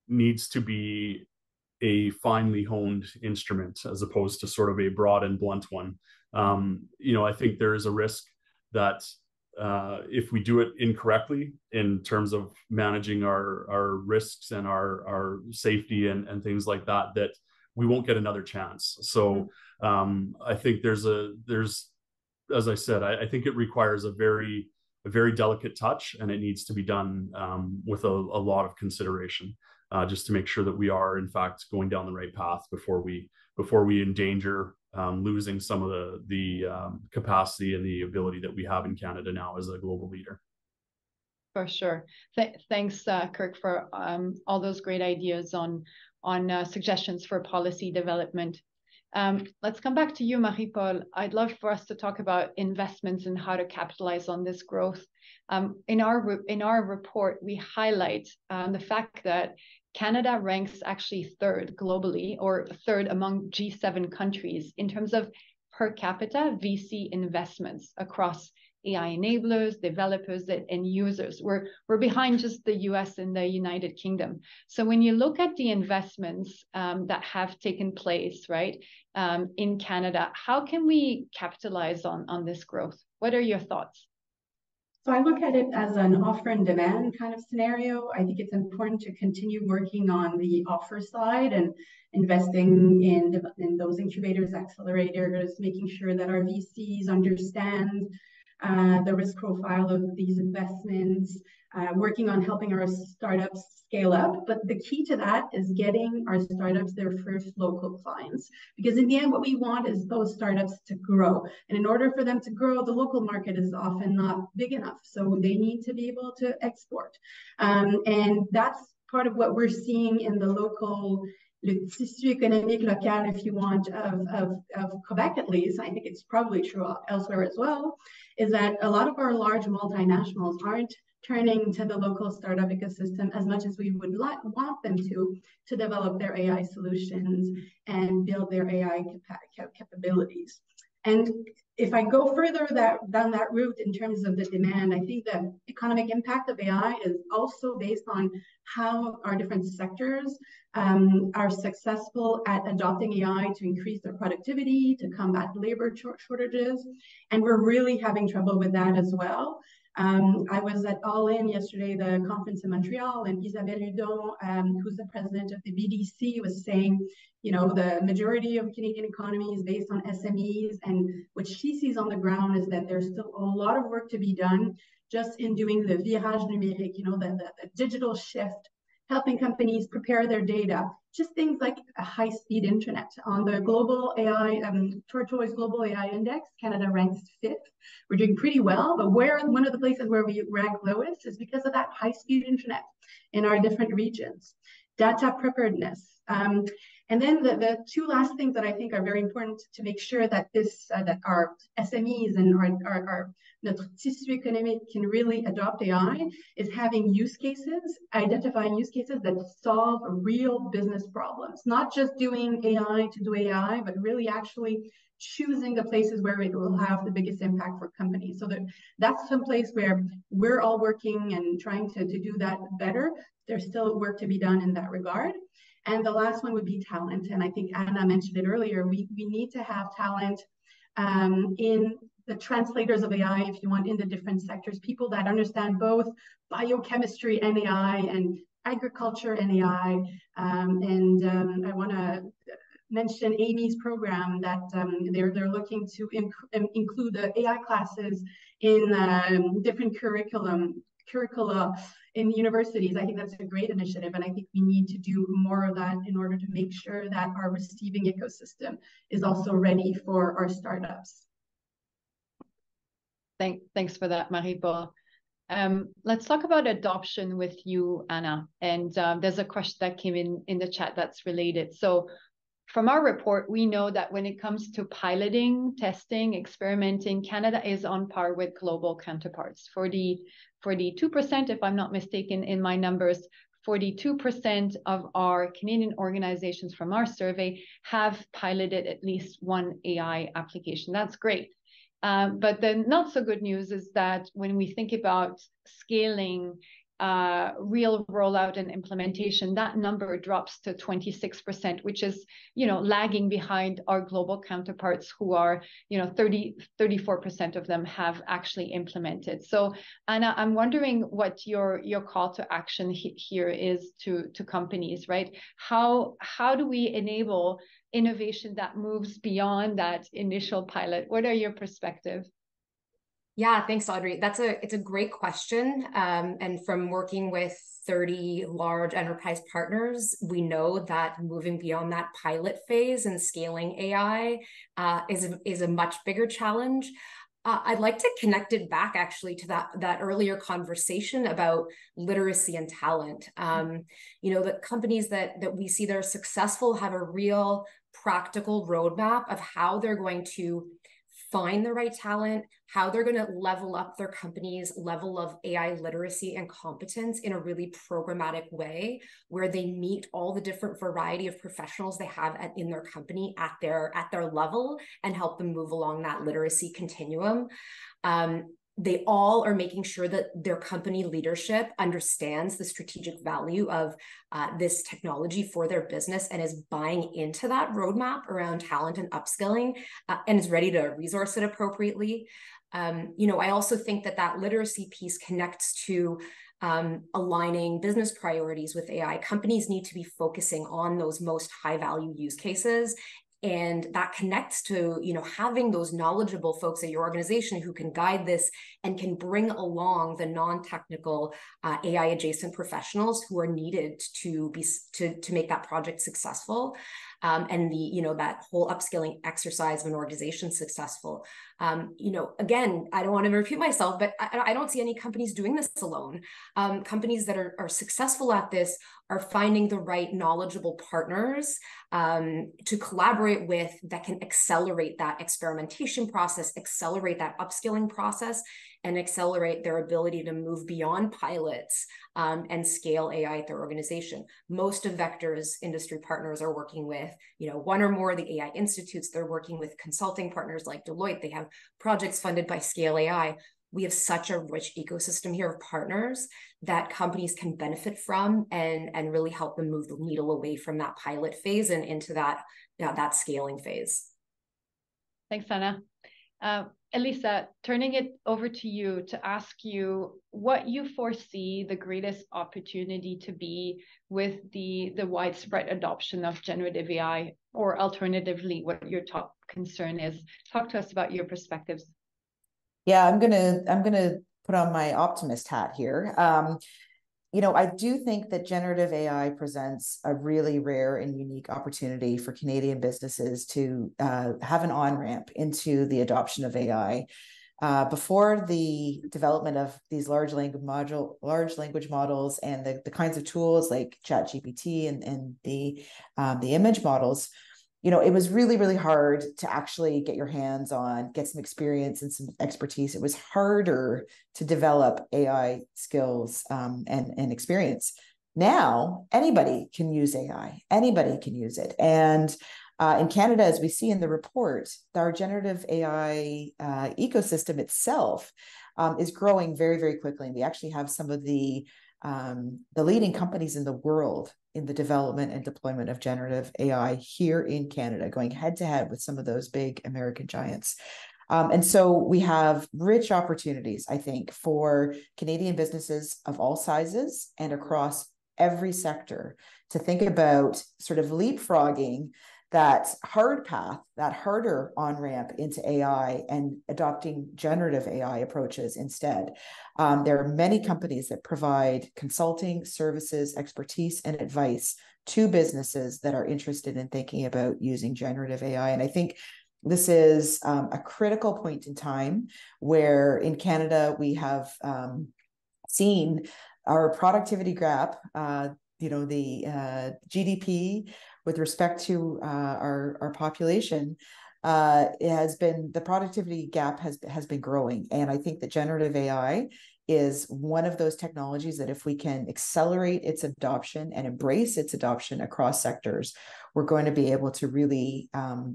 Speaker 5: needs to be a finely honed instrument as opposed to sort of a broad and blunt one. You know, I think there is a risk that if we do it incorrectly in terms of managing our risks and our safety and things like that, that we won't get another chance. So I think there's, as I said, I think it requires a very delicate touch, and it needs to be done with a lot of consideration, just to make sure that we are in fact going down the right path before we endanger losing some of the capacity and the ability that we have in Canada now as a global leader.
Speaker 1: For sure. Thanks, Kirk, for all those great ideas on suggestions for policy development. Let's come back to you, Marie-Paule. I'd love for us to talk about investments and how to capitalize on this growth. In our report, we highlight the fact that Canada ranks actually third globally, or third among G7 countries in terms of per capita VC investments across AI enablers, developers, and users. We're behind just the US and the United Kingdom. So when you look at the investments that have taken place, right, in Canada, how can we capitalize on this growth? What are your thoughts?
Speaker 6: So I look at it as an offer and demand kind of scenario. I think it's important to continue working on the offer side and investing in those incubators, accelerators, making sure that our VCs understand the risk profile of these investments, working on helping our startups scale up. But the key to that is getting our startups their first local clients. Because in the end, what we want is those startups to grow. And in order for them to grow, the local market is often not big enough. So they need to be able to export. And that's part of what we're seeing in the local le tissu économique local, if you want, of Quebec at least, I think it's probably true elsewhere as well, is that a lot of our large multinationals aren't turning to the local startup ecosystem as much as we would want them to develop their AI solutions and build their AI capabilities. And if I go further down that route in terms of the demand, I think the economic impact of AI is also based on how our different sectors are successful at adopting AI to increase their productivity, to combat labor shortages. And we're really having trouble with that as well. I was at All In yesterday, the conference in Montreal, and Isabelle Hudon, who's the president of the BDC, was saying, you know, the majority of Canadian economy is based on SMEs, and what she sees on the ground is that there's still a lot of work to be done just in doing the virage numérique, you know, the digital shift, helping companies prepare their data, just things like a high-speed internet. On the global AI, Tortoise Global AI Index, Canada ranks 5th. We're doing pretty well, but one of the places where we rank lowest is because of that high-speed internet in our different regions. Data preparedness. And then the two last things that I think are very important to make sure that that our SMEs and our notre tissu économique can really adopt AI is having use cases, identifying use cases that solve real business problems, not just doing AI to do AI, but really actually choosing the places where it will have the biggest impact for companies. So that's some place where we're all working and trying to do that better. There's still work to be done in that regard. And the last one would be talent. And I think Anna mentioned it earlier. We need to have talent in the translators of AI, if you want, in the different sectors, people that understand both biochemistry and AI and agriculture and AI. I want to mention Amy's program that they're looking to include the AI classes in different curricula in universities. I think that's a great initiative, and I think we need to do more of that in order to make sure that our receiving ecosystem is also ready for our startups.
Speaker 1: Thanks for that, Marie-Paule. Let's talk about adoption with you, Anna. And there's a question that came in the chat that's related. So from our report, we know that when it comes to piloting, testing, experimenting, Canada is on par with global counterparts. 42%, if I'm not mistaken in my numbers, 42% of our Canadian organizations from our survey have piloted at least one AI application. That's great. But the not so good news is that when we think about scaling real rollout and implementation, that number drops to 26%, which is, lagging behind our global counterparts who are, 34% of them have actually implemented. So Anna, I'm wondering what your call to action here is to companies, right? How do we enable innovation that moves beyond that initial pilot? What are your perspectives?
Speaker 4: Yeah, thanks, Audrey. It's a great question. And from working with 30 large enterprise partners, we know that moving beyond that pilot phase and scaling AI is a much bigger challenge. I'd like to connect it back actually to that earlier conversation about literacy and talent. The companies that we see that are successful have a real practical roadmap of how they're going to find the right talent, how they're going to level up their company's level of AI literacy and competence in a really programmatic way, where they meet all the different variety of professionals they have in their company at their level and help them move along that literacy continuum. They all are making sure that their company leadership understands the strategic value of this technology for their business and is buying into that roadmap around talent and upskilling and is ready to resource it appropriately. I also think that literacy piece connects to aligning business priorities with AI. Companies need to be focusing on those most high value use cases. And that connects to, having those knowledgeable folks at your organization who can guide this and can bring along the non-technical AI adjacent professionals who are needed to make that project successful. And that whole upskilling exercise of an organization successful. Again, I don't want to repeat myself, but I don't see any companies doing this alone. Companies that are successful at this are finding the right knowledgeable partners to collaborate with that can accelerate that experimentation process, accelerate that upskilling process, and accelerate their ability to move beyond pilots and scale AI at their organization. Most of Vector's industry partners are working with, one or more of the AI institutes. They're working with consulting partners like Deloitte. They have projects funded by Scale AI. We have such a rich ecosystem here of partners that companies can benefit from and really help them move the needle away from that pilot phase and into that scaling phase.
Speaker 1: Thanks, Anna. Elisa, turning it over to you to ask you what you foresee the greatest opportunity to be with the widespread adoption of generative AI, or alternatively, what your top concern is. Talk to us about your perspectives.
Speaker 3: Yeah, I'm gonna put on my optimist hat here. I do think that generative AI presents a really rare and unique opportunity for Canadian businesses to have an on-ramp into the adoption of AI. Before the development of these large language models and the kinds of tools like ChatGPT and the image models, it was really, really hard to actually get your hands on, get some experience and some expertise. It was harder to develop AI skills and experience. Now, anybody can use AI. Anybody can use it. And in Canada, as we see in the report, our generative AI ecosystem itself is growing very, very quickly. And we actually have some of the leading companies in the world in the development and deployment of generative AI here in Canada, going head to head with some of those big American giants. And so we have rich opportunities, I think, for Canadian businesses of all sizes and across every sector to think about sort of leapfrogging that hard path, that harder on-ramp into AI and adopting generative AI approaches instead. There are many companies that provide consulting, services, expertise, and advice to businesses that are interested in thinking about using generative AI. And I think this is a critical point in time where in Canada we have seen our productivity gap, the GDP with respect to our population, the productivity gap has been growing. And I think that generative AI is one of those technologies that if we can accelerate its adoption and embrace its adoption across sectors, we're going to be able to really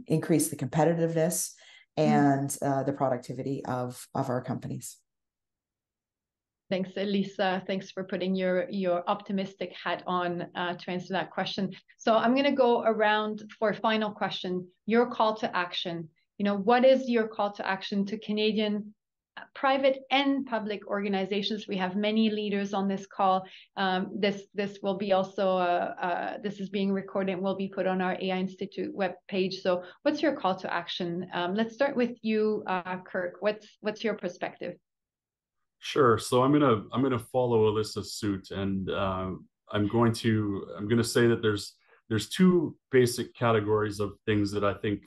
Speaker 3: increase the competitiveness and the productivity of our companies.
Speaker 1: Thanks, Elisa. Thanks for putting your optimistic hat on to answer that question. So I'm going to go around for a final question. Your call to action. What is your call to action to Canadian private and public organizations? We have many leaders on this call. This will be also this is being recorded and will be put on our AI Institute webpage. So what's your call to action? Let's start with you, Kirk. What's your perspective?
Speaker 5: Sure. So I'm gonna follow Elisa's suit, and I'm going to say that there's two basic categories of things that I think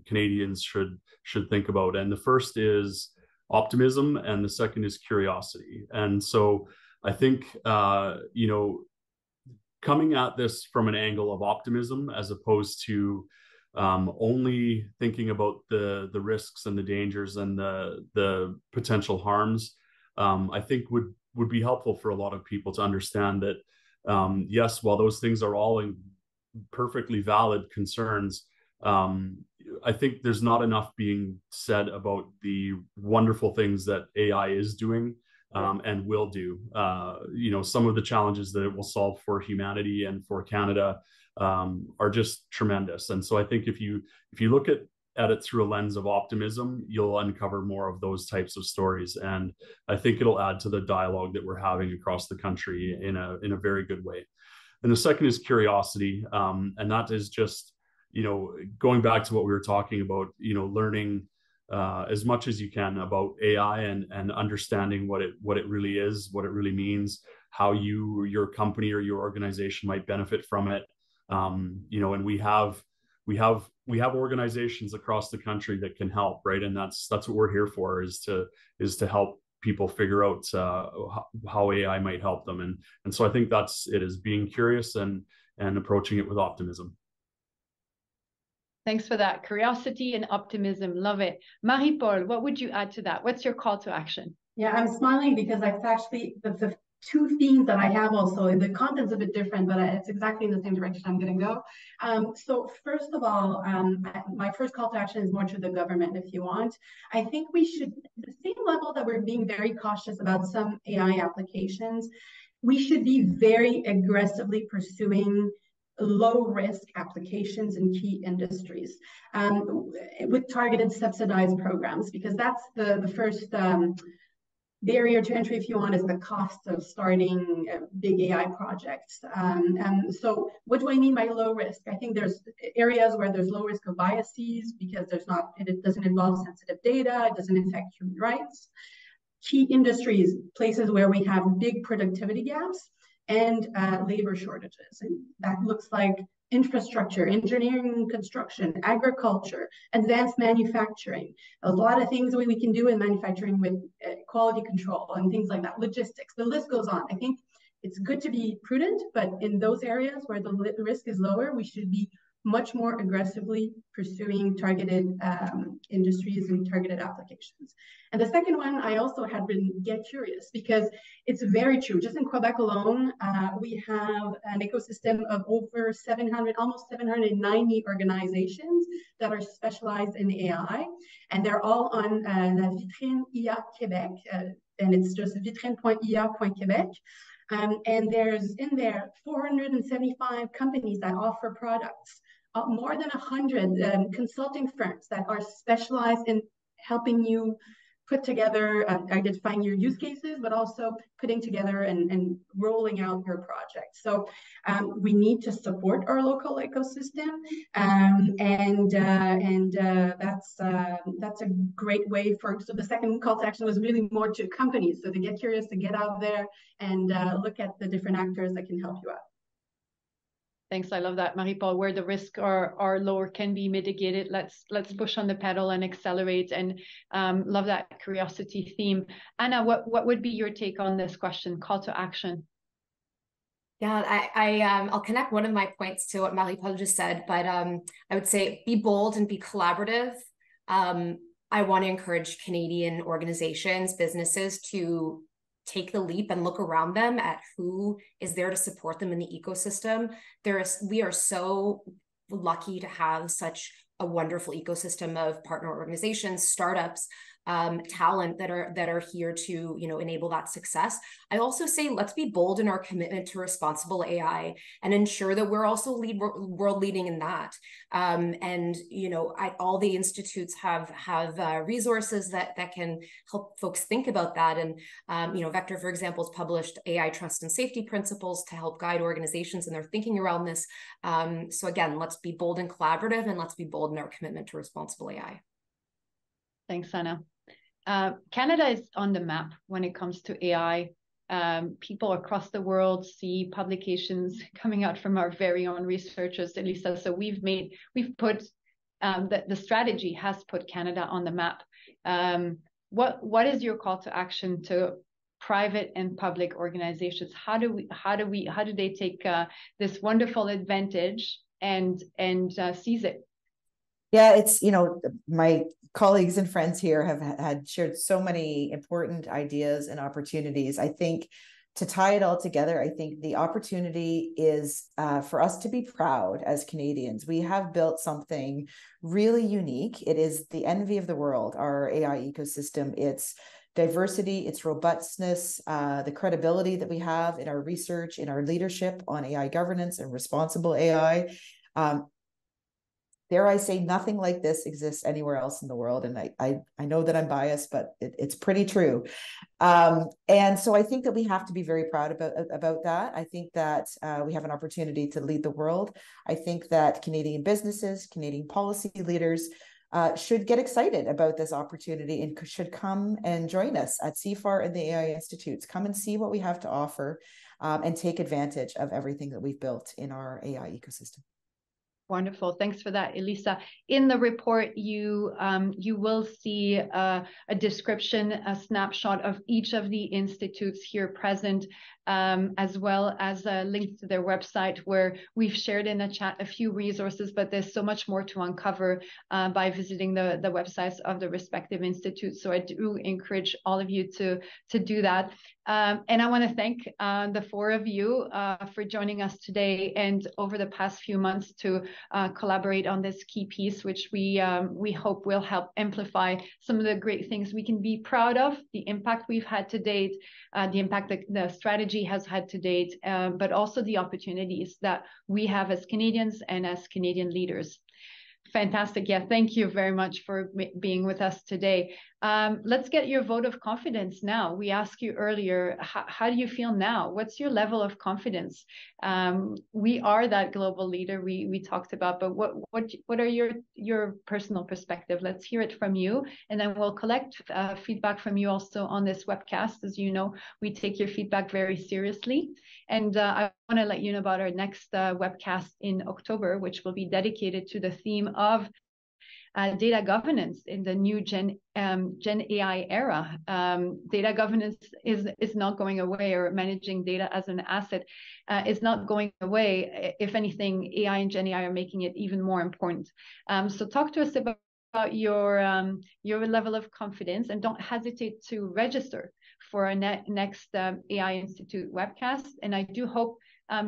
Speaker 5: Canadians should think about, and the first is optimism, and the second is curiosity. And so I think coming at this from an angle of optimism as opposed to only thinking about the risks and the dangers and the potential harms, I think would be helpful for a lot of people to understand that yes, while those things are all perfectly valid concerns, I think there's not enough being said about the wonderful things that AI is doing and will do. Some of the challenges that it will solve for humanity and for Canada are just tremendous. And so I think if you look at it through a lens of optimism, you'll uncover more of those types of stories. And I think it'll add to the dialogue that we're having across the country in a very good way. And the second is curiosity. And that is just, going back to what we were talking about, learning as much as you can about AI and understanding what it really is, what it really means, how your company or your organization might benefit from it. And we have organizations across the country that can help, right? And that's what we're here for, is to help people figure out how AI might help them. And so I think it is being curious and approaching it with optimism.
Speaker 1: Two for that. Curiosity and optimism. Love it. Marie-Paule, what would you add to that? What's your call to action?
Speaker 6: Yeah, I'm smiling because I've actually, the two themes that I have also, the content's a bit different, but it's exactly in the same direction I'm going to go. So first of all, my first call to action is more to the government, if you want. I think we should, the same level that we're being very cautious about some AI applications, we should be very aggressively pursuing low-risk applications in key industries with targeted subsidized programs, because that's the first barrier to entry, if you want, is the cost of starting big AI projects. So what do I mean by low risk? I think there's areas where there's low risk of biases because it doesn't involve sensitive data, it doesn't affect human rights. key industries, places where we have big productivity gaps and labor shortages. And that looks like infrastructure, engineering, construction, agriculture, advanced manufacturing. A lot of things we can do in manufacturing with quality control and things like that, logistics, the list goes on. I think it's good to be prudent, but in those areas where the risk is lower, we should be much more aggressively pursuing targeted industries and targeted applications. And the second one, I also had been get curious because it's very true. Just in Quebec alone, we have an ecosystem of over 700, almost 790 organizations that are specialized in AI. And they're all on La Vitrine IA Québec, and it's just vitrine.ia.quebec. And there's in there 475 companies that offer products. More than 100 consulting firms that are specialized in helping you put together, identifying your use cases, but also putting together and rolling out your project. So we need to support our local ecosystem, and that's a great way for. So the second call to action was really more to companies, so to get curious, to get out there and look at the different actors that can help you out.
Speaker 1: Thanks. I love that, Marie-Paul. Where the risks are lower can be mitigated. Let's push on the pedal and accelerate. And love that curiosity theme. Anna, what would be your take on this question? Call to action.
Speaker 4: Yeah, I'll connect one of my points to what Marie-Paul just said, but I would say be bold and be collaborative. I want to encourage Canadian organizations, businesses to take the leap and look around them at who is there to support them in the ecosystem. We are so lucky to have such a wonderful ecosystem of partner organizations, startups, talent that are here to enable that success. I also say let's be bold in our commitment to responsible AI and ensure that we're also world leading in that. And all the institutes have resources that can help folks think about that. And Vector, for example, has published AI trust and safety principles to help guide organizations in their thinking around this. So again, let's be bold and collaborative, and let's be bold in our commitment to responsible AI.
Speaker 1: Thanks, Anna. Canada is on the map when it comes to AI. People across the world see publications coming out from our very own researchers, Elisa. So we've put the strategy has put Canada on the map. What is your call to action to private and public organizations? How do they take this wonderful advantage and seize it?
Speaker 3: Yeah, it's, my colleagues and friends here have had shared so many important ideas and opportunities. I think to tie it all together, I think the opportunity is for us to be proud as Canadians. We have built something really unique. It is the envy of the world, our AI ecosystem. It's diversity, its robustness, the credibility that we have in our research, in our leadership on AI governance and responsible AI. Dare I say, nothing like this exists anywhere else in the world. And I know that I'm biased, but it's pretty true. And so I think that we have to be very proud about that. I think that we have an opportunity to lead the world. I think that Canadian businesses, Canadian policy leaders should get excited about this opportunity and should come and join us at CFAR and the AI Institutes. Come and see what we have to offer and take advantage of everything that we've built in our AI ecosystem.
Speaker 1: Wonderful. Thanks for that, Elisa. In the report, you will see a description, a snapshot of each of the institutes here present, as well as a link to their website, where we've shared in the chat a few resources, but there's so much more to uncover by visiting the websites of the respective institutes. So I do encourage all of you to do that. And I want to thank the four of you for joining us today and over the past few months to collaborate on this key piece, which we hope will help amplify some of the great things we can be proud of, the impact we've had to date, the impact that the strategy has had to date, but also the opportunities that we have as Canadians and as Canadian leaders. Fantastic. Yeah, thank you very much for being with us today. Let's get your vote of confidence now. We asked you earlier, how do you feel now? What's your level of confidence? We are that global leader we talked about, but what are your personal perspective? Let's hear it from you, and then we'll collect feedback from you also on this webcast. As you know, we take your feedback very seriously. And I want to let you know about our next webcast in October, which will be dedicated to the theme of data governance in the new Gen AI era. Data governance is not going away, or managing data as an asset is not going away. If anything, AI and Gen AI are making it even more important. So talk to us about your level of confidence, and don't hesitate to register for our next AI Institute webcast. And I do hope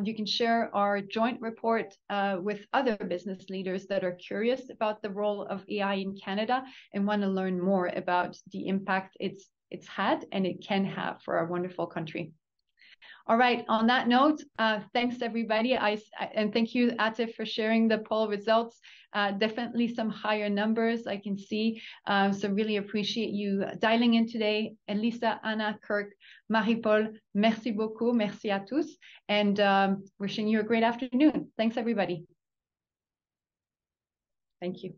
Speaker 1: you can share our joint report with other business leaders that are curious about the role of AI in Canada and want to learn more about the impact it's had and it can have for our wonderful country. All right, on that note, thanks everybody. And thank you, Atif, for sharing the poll results. Definitely some higher numbers I can see. So really appreciate you dialing in today. Elisa, Anna, Kirk, Marie-Paul, merci beaucoup. Merci à tous. And wishing you a great afternoon. Thanks, everybody. Thank you.